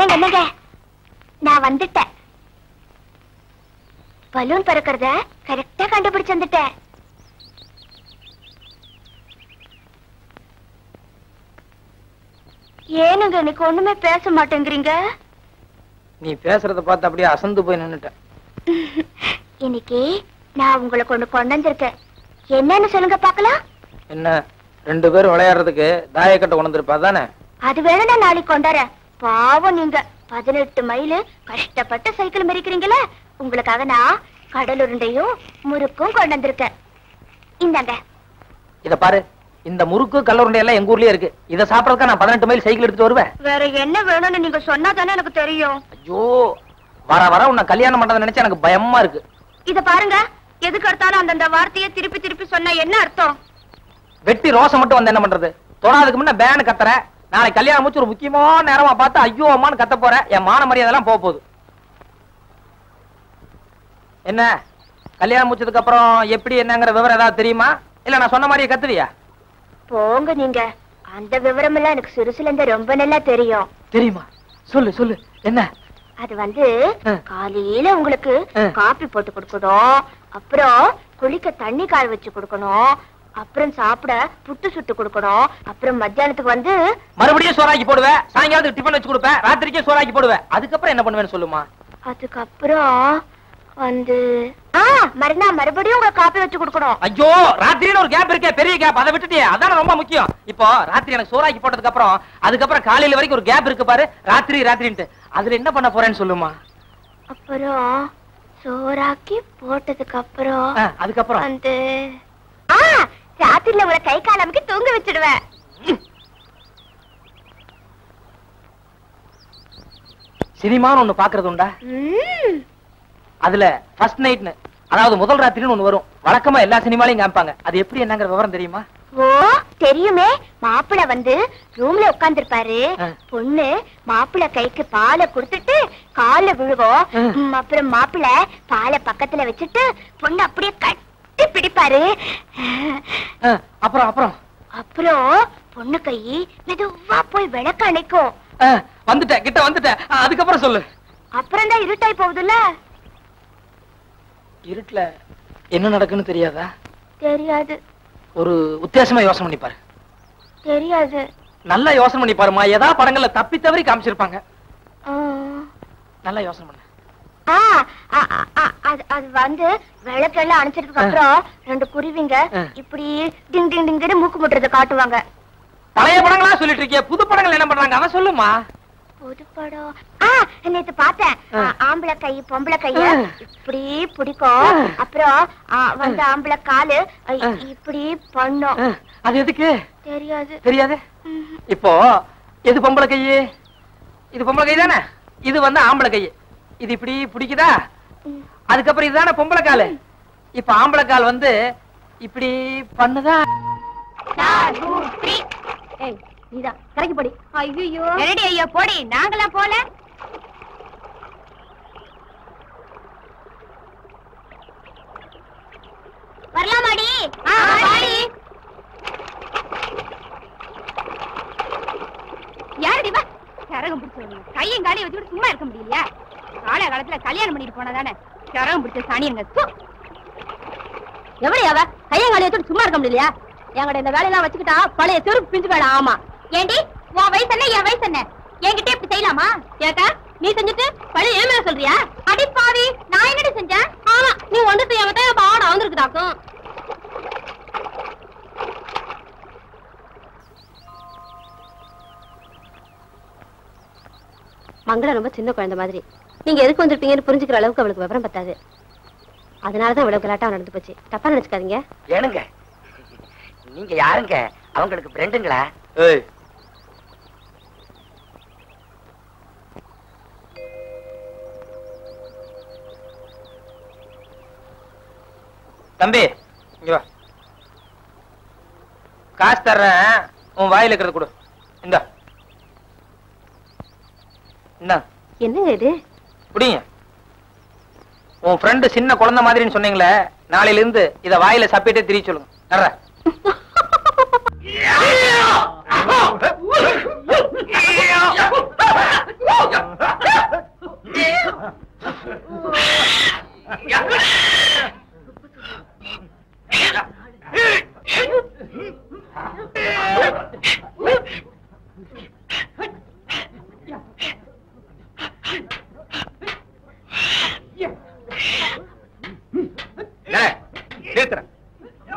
என்னங்க என்னங்க, நான் வந்துட்டேன். பலூன் பறக்கிறத கரெக்டா கண்டுபிடிச்சு வந்துட்டேன். ஏனுங்க இன்னைக்கு ஒண்ணுமே பேச மாட்டேங்கிறீங்க? நீ பேசுறத பார்த்து அப்படியே அசந்து போய் நின்னுட்டேன். இன்னைக்கு நான் உங்களை கொண்டு வந்திருக்கேன். என்னன்னு சொல்லுங்க பாக்கலாம். என்ன, 2 பேரும் விளையாடுறதுக்கு தாயக்கட்டை கொண்டு வந்திருப்பா தானே? அது வேணா நாளைக்கு கொண்டாரேன். பாவம் நீங்க 18 மைல் கஷ்டப்பட்டு சைக்கிள் மெரிக்கிறீங்களே, உங்களுக்காக நான் கடல் உருண்டையும் முறுக்கும் கொண்டு வந்திருக்கேன். இந்தாங்க. இத பாரு, இந்த முறுக்கு கல்லுருண்டை எல்லாம் எங்க ஊர்லயே இருக்கு. இத சாப்பிடறதுக்கு நான் 18 மைல் சைக்கிள் எடுத்துட்டு வருவேன். வேற என்ன வேணும்னு நீங்க சொன்னா தானே எனக்கு தெரியும். ஐயோ, வர வர உன்னை கல்யாணம் பண்றதை நினைச்சா எனக்கு பயமா இருக்கு. இத பாருங்க, எதுக்கு எடுத்தாலும் அந்தந்த வார்த்தையை திருப்பி திருப்பி சொன்னா என்ன அர்த்தம்? வெட்டி ரோசம் மட்டும் வந்து என்ன பண்றது? தொடாதுக்கு முன்ன பேனு கத்துற. நாளைக்கு கல்யாணம் முடிச்சு ஒரு முக்கியமான நேரமா பார்த்து ஐயோ அம்மான்னு கத்த போற. என் மான மரியாதை எல்லாம் போகுது. என்ன, கல்யாணம் முடிச்சதுக்கு அப்புறம் எப்படி என்னங்கிற விவரம் ஏதாவது தெரியுமா? இல்ல நான் சொன்ன மாதிரியே கத்துவியா? போங்க நீங்க, அந்த விவரம் எல்லாம் எனக்கு சிறுசுல இருந்து ரொம்ப நல்லா தெரியும். தெரியுமா? சொல்லு சொல்லு. என்ன? அது வந்து காலையில உங்களுக்கு காபி போட்டு கொடுக்கணும், அப்புறம் குளிக்க தண்ணி காய வச்சு கொடுக்கணும், அப்புறம் சாப்பிட புட்டு சுட்டு கொடுக்கணும், அப்புறம் மத்தியானத்துக்கு வந்து மறுபடியும் சோறாக்கி போடுவேன், சாயங்காலத்துக்கு டிஃபன் வச்சு கொடுப்பேன், ராத்திரிக்கே சோறாக்கி போடுவேன். அதுக்கப்புறம் என்ன பண்ணுவேன்னு சொல்லுமா? அதுக்கப்புறம் வந்து மறுபடியும் உங்களுக்கு காப்பி வச்சு கொடுக்கணும். ஐயோ, ராத்திரின்னு ஒரு கேப் இருக்கே, பெரிய கேப், அதை விட்டுட்டியே. அதான ரொம்ப முக்கியம். இப்போ ராத்திரி எனக்கு சோறாக்கி போட்டதுக்கு அப்புறம் அதுக்கப்புறம் காலையில வரைக்கும் ஒரு கேப் இருக்கு பாரு, ராத்திரி ராத்திரின்ட்டு. அதுல என்ன பண்ண போறேன்னு சொல்லுமா? அப்புறம் சோறாக்கி போட்டதுக்கு அப்புறம் அதுக்கப்புறம் வந்து ராத்திரில உங்களை கை காலமைக்கு தூங்க வச்சிடுவேன். சினிமான்னு ஒண்ணு பாக்குறது உண்டா? அதுல ஃபர்ஸ்ட் நைட்னு, அதாவது முதல் ராத்திரின்னு ஒண்ணு வரும். வழக்கமா எல்லா சினிமாலையும் காமிப்பாங்க. அது எப்படி என்னங்கிற விவரம் தெரியுமா? ஓ தெரியுமே. மாப்பிள்ள வந்து ரூம்ல உட்கார்ந்துருப்பாரு, பொண்ணு மாப்பிள்ள கைக்கு பாலை குடுத்துட்டு கால விழுகும், அப்புறம் மாப்பிள்ள பாலை பக்கத்துல வச்சுட்டு பொண்ணு அப்படியே கட்டி பிடிப்பாரு. அப்புறம் அப்புறம் அப்புறம் பொண்ணு கை மெதுவா போய் விளக்க அணைக்கும். வந்துட்டேன், கிட்ட வந்துட்டேன். அதுக்கப்புறம் சொல்லு. அப்புறம் தான் இருட்டாய் போகுதுல்ல. இருட்டுல என்ன நடக்குன்னு தெரியாதா? தெரியாது. ஒரு உத்தேசமா யோசனை பண்ணி பாரு. தெரியாது. நல்லா யோசனை பண்ணி பாருமா. ஏதாவது படங்கள்ல தப்பி தவறி காமிச்சிருப்பாங்க. நல்லா யோசனை பண்ணு. அது வந்து விளக்கெல்லாம் அணைச்சதுக்கு அப்புறம் 2 குருவிங்க இப்படி டிங் டிங் டிங்னு மூக்கு முட்டுறத காட்டுவாங்க. பழைய படங்களா சொல்லிட்டு இருக்கிய, புது படங்கள் என்ன பண்றாங்க அத சொல்லுமா? புது படம் நேத்து பார்த்தேன். ஆம்பளை கை பொம்பளை கைய இப்படி பிடிக்கும், அப்புறம் வந்து ஆம்பளை காலு இப்படி பண்ணும். அது எதுக்கு? தெரியாது. தெரியாது. இப்போ எது பொம்பளை கை? இது பொம்பளை கை தானே, இது வந்து ஆம்பளை கை. இது இப்படி பிடிக்குதா, அதுக்கப்புறம் இதுதானே பொம்பளை காலு. இப்ப ஆம்பளை கால் வந்து இப்படி பண்ணுதா? நீதான் கரைக்கு போடி. ஐயோ ரெடி ஐயா போடி. நாங்களாம் போல. வரலாமாடி? யாரடி வா கரகம் பிடிச்சவங்க கையும் காலையும் வச்சுட்டு சும்மா இருக்க முடியலையா? கால காலத்துல கல்யாணம் பண்ணிட்டு போனதானே கரகம் பிடிச்ச சாணியங்க. எவடி அவ கையும் காலையை வச்சுட்டு சும்மா இருக்க முடியலையா? எங்கட இந்த வேலையெல்லாம் வச்சுக்கிட்டா பழைய செருப்பு பிஞ்சு வேலை. ஆமா ஏண்டி உன் வயசு என்ன என் வயசு என்ன? என்கிட்ட இப்படி செய்யலாமா? கேட்டா நீ செஞ்சுட்டு பழைய ஏன் மேல சொல்றியா? அடி பாவி, நான் என்னடி செஞ்சேன்? ஆமா நீ ஒன்று செய்யாமத்தான் என் பாவம் வந்துருக்குதாக்கும். மங்களம் ரொம்ப சின்ன குழந்தை மாதிரி. நீங்க எதுக்கு வந்திருப்பீங்கன்னு புரிஞ்சுக்கிற அளவுக்கு அவளுக்கு விவரம் பத்தாது. அதனாலதான் இவ்வளவு கலாட்டா நடந்து போச்சு. தப்பா நினைச்சுக்காதீங்க. ஏனுங்க நீங்க யாருங்க? அவங்களுக்கு ஃப்ரெண்டுங்களா? தம்பி இங்க வா. காசு தர்றேன், உன் வாயில இருக்கிறது கொடு. இந்த என்னங்க இது? குடிங்க. உன் ஃப்ரெண்டு சின்ன குழந்தை மாதிரின்னு சொன்னீங்களே, நாளையில இருந்து இத வாயில சப்பிட்டே திரிய சொல்லுங்க. நர்ற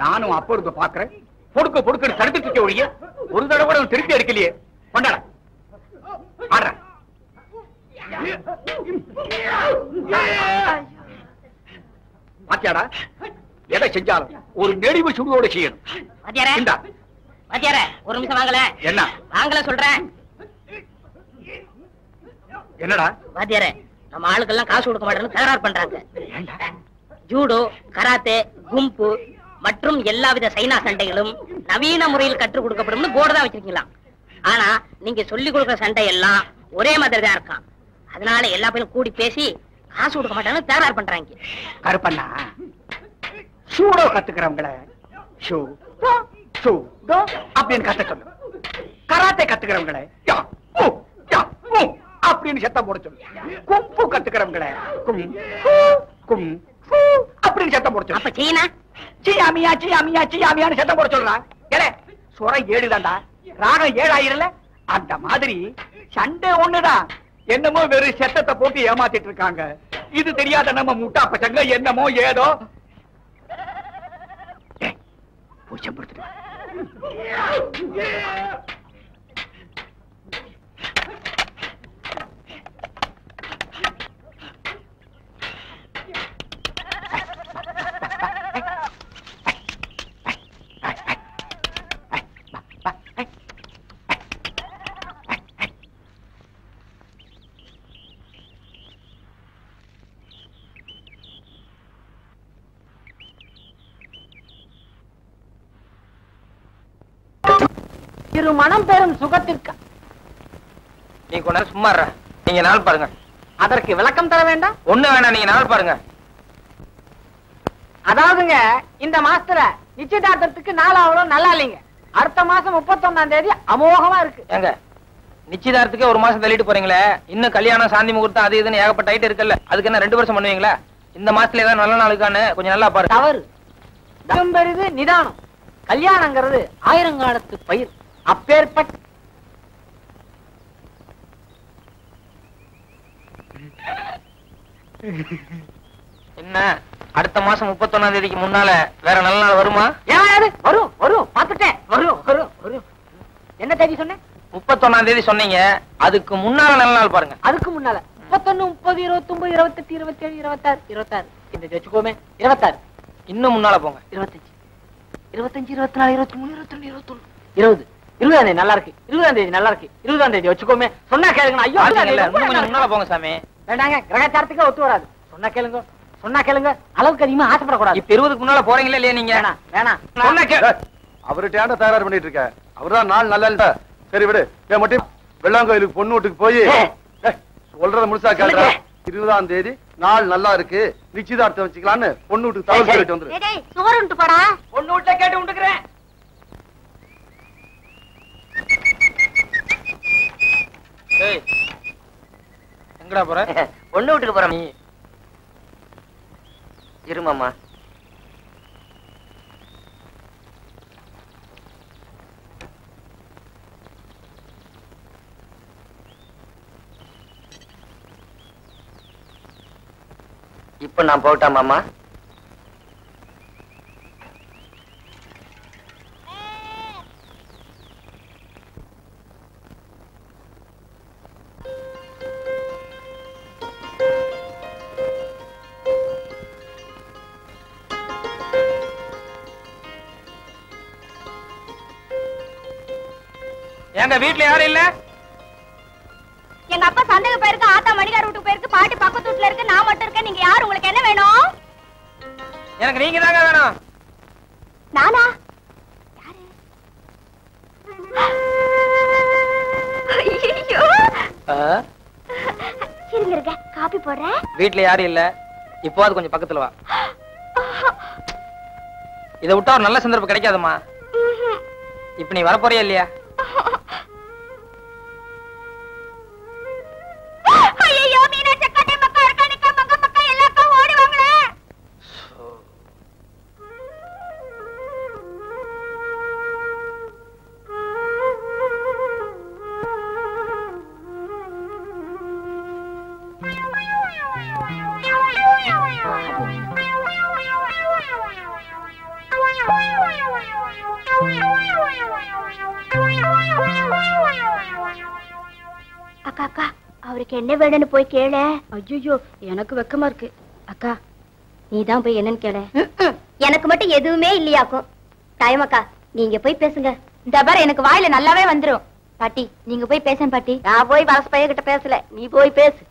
நானும் அப்ப இருந்து பாக்குறேன். பொடுக்க பொடுக்க தடுத்து தூக்க ஒழிய ஒரு தடவை திருப்பி அடிக்கலையே. கொண்டாட ஆடுற பாத்தியாடா? எதை செஞ்சாலும் ஒரு நெடிவு சுடுவோட செய்யணும். ஒரு நிமிஷம் வாங்கல. என்ன வாங்கல சொல்றேன். என்னடா வாத்தியாரே, நம்ம ஆளுக்கெல்லாம் காசு கொடுக்க மாட்டேன்னு தகராறு பண்றாங்க. ஜூடோ, கராத்தே, கும்பு மற்றும் எல்லாவித சைனா சண்டைகளும் நவீன முறையில் கற்றுக் கொடுக்கப்படும் போர்டு தான் வச்சிருக்கீங்களா? ஆனா நீங்க சொல்லி கொடுக்குற சண்டை எல்லாம் ஒரே மாதிரி தான் இருக்கான். அதனால எல்லா பேரும் கூடி பேசி காசு கொடுக்க மாட்டாங்கன்னு தகராறு பண்றாங்க. கருப்பண்ணா, ஷூடோ கத்துக்கிறவங்கள ஷூ ஷூ அப்படின்னு கத்த சொல்லு. கராத்தே கத்துக்கிறவங்கள அப்படின்னு சத்தம் போட சொல்லு. கும்பு கத்துக்கிறவங்கள கும் கும் அப்படின்னு சத்தம் போட சொல்லு. அப்ப சீனா சியாமியா சியாமியா சியாமியான்னு சத்தம் போட சொல்றான். ஏலே சுரம் 7 தான்டா, ராகம் 7 ஆயிரல. அந்த மாதிரி சண்டை ஒண்ணுதான். என்னமோ வெறும் சத்தத்தை போட்டு ஏமாத்திட்டு இருக்காங்க. இது தெரியாத நம்ம முட்டா பசங்க என்னமோ ஏதோ பூச்சம் படுத்துட்டு இரு மனம் பெறும் சுகத்திற்கு நீ கொஞ்ச நேரம் சும்மா இருடா. நீங்க நாள் பாருங்க. அதற்கு விளக்கம் தர வேண்டாம். ஒண்ணு வேணாம், நீங்க நாள் பாருங்க. அதாவதுங்க, இந்த மாசத்துல நிச்சயதார்த்தத்துக்கு நாளாவளோ நல்லா இல்லைங்க. அடுத்த மாசம் 31ஆம் தேதி அமோகமா இருக்கு. ஏங்க, நிச்சயதார்த்தத்துக்கே ஒரு மாசம் தள்ளிட்டு போறீங்களே, இன்னும் கல்யாணம் சாந்தி முகூர்த்தம் அது இதுன்னு ஏகப்பட்ட ஐட்டம் இருக்குல்ல, அதுக்கு என்ன 2 வருஷம் பண்ணுவீங்களா? இந்த மாசத்துல ஏதாவது நல்ல நாளுக்கான்னு கொஞ்சம் நல்லா பாருங்க. தவறு. தம் பெரிது நிதானம். கல்யாணங்கிறது ஆயிரங்காலத்து பயிர். அப்பேற்பட்ட என்ன அடுத்த மாசம் 31ஆம் தேதிக்கு முன்னால வேற நல்ல நாள் வருமா? வரும் வரும் பாத்துட்டேன். வரும் வரும் வரும். என்ன தேதி சொன்னேன்? 31ஆம் தேதி சொன்னீங்க. அதுக்கு முன்னால நல்ல நாள் பாருங்க. அதுக்கு முன்னால 31, 30, 29, 28, 27, 26, 26. இந்த வச்சுக்கோமே 26. இன்னும் முன்னால போங்க. 25, 25, 24, 23, 22, 21, 20 தேதி நல்லா இருக்கு. 20ஆம் தேதி நல்லா இருக்கு. 20ஆம் தேதி வச்சுக்கோமே. சொன்னா கேளுங்க. ஐயோ இன்னும் கொஞ்சம் முன்னால போங்க சாமி. வேண்டாங்க, கிரகச்சாரத்துக்கே ஒத்து வராது. சொன்னா கேளுங்க, சொன்னா கேளுங்க. அளவுக்கு அதிகமா ஆசைப்படக்கூடாது. இப்ப 20க்கு முன்னால போறீங்களா இல்லையா நீங்க? வேணாம் வேணாம். சொன்னா அவர்கிட்ட தயார் பண்ணிட்டு இருக்க. அவர்தான் நாள் நல்லா இல்ல. சரி விடு. மட்டும் வெள்ளாங்கோயிலுக்கு பொண்ணு வீட்டுக்கு போய் சொல்றத முழுசா கேள்ற. 20ஆம் தேதி நாள் நல்லா இருக்கு, நிச்சயதார்த்தம் வச்சுக்கலான்னு பொண்ணு வீட்டுக்கு தகவல் சொல்லிட்டு வந்துரு. சோறு உண்டு போடா. பொண்ணு வீட்டுல கேட்டு உண்டுக்கிறேன். எங்கடா போற? பொண்ணு வீட்டுக்கு போறோம். நீ இருமாமா. இப்ப நான் போட்டா மாமா? எங்க வீட்டுல யாரும் இல்ல? எங்க அப்பா சந்தைக்கு போயிருக்கு, ஆத்தா மணிகார் வீட்டுக்கு போயிருக்கு, பாட்டி பக்கத்து வீட்டுல இருக்கு, நான் மட்டும் இருக்கேன். நீங்க யாரு? உங்களுக்கு என்ன வேணும்? எனக்கு நீங்க தாங்க வேணும். நானா? ஐயோ, இருங்க இருங்க, காபி போடுறேன். வீட்டுல யாரும் இல்ல. இப்போ அது கொஞ்சம் பக்கத்துல வா. இதை விட்டா ஒரு நல்ல சந்தர்ப்பம் கிடைக்காதுமா. இப்ப நீ வரப்போறியா இல்லையா? அக்கா அக்கா, அவருக்கு என்ன வேணும்னு போய் கேள. ஐயோ, எனக்கு வெக்கமா இருக்கு. அக்கா, நீதான் போய் என்னன்னு கேள. எனக்கு மட்டும் எதுவுமே இல்லையாக்கும். தாயமாக்கா, நீங்க போய் பேசுங்க. இந்த பாரு, எனக்கு வாயில நல்லாவே வந்துரும். பாட்டி, நீங்க போய் பேச பாட்டி. நான் போய் வலசு பையன் கிட்ட பேசல, நீ போய் பேசு.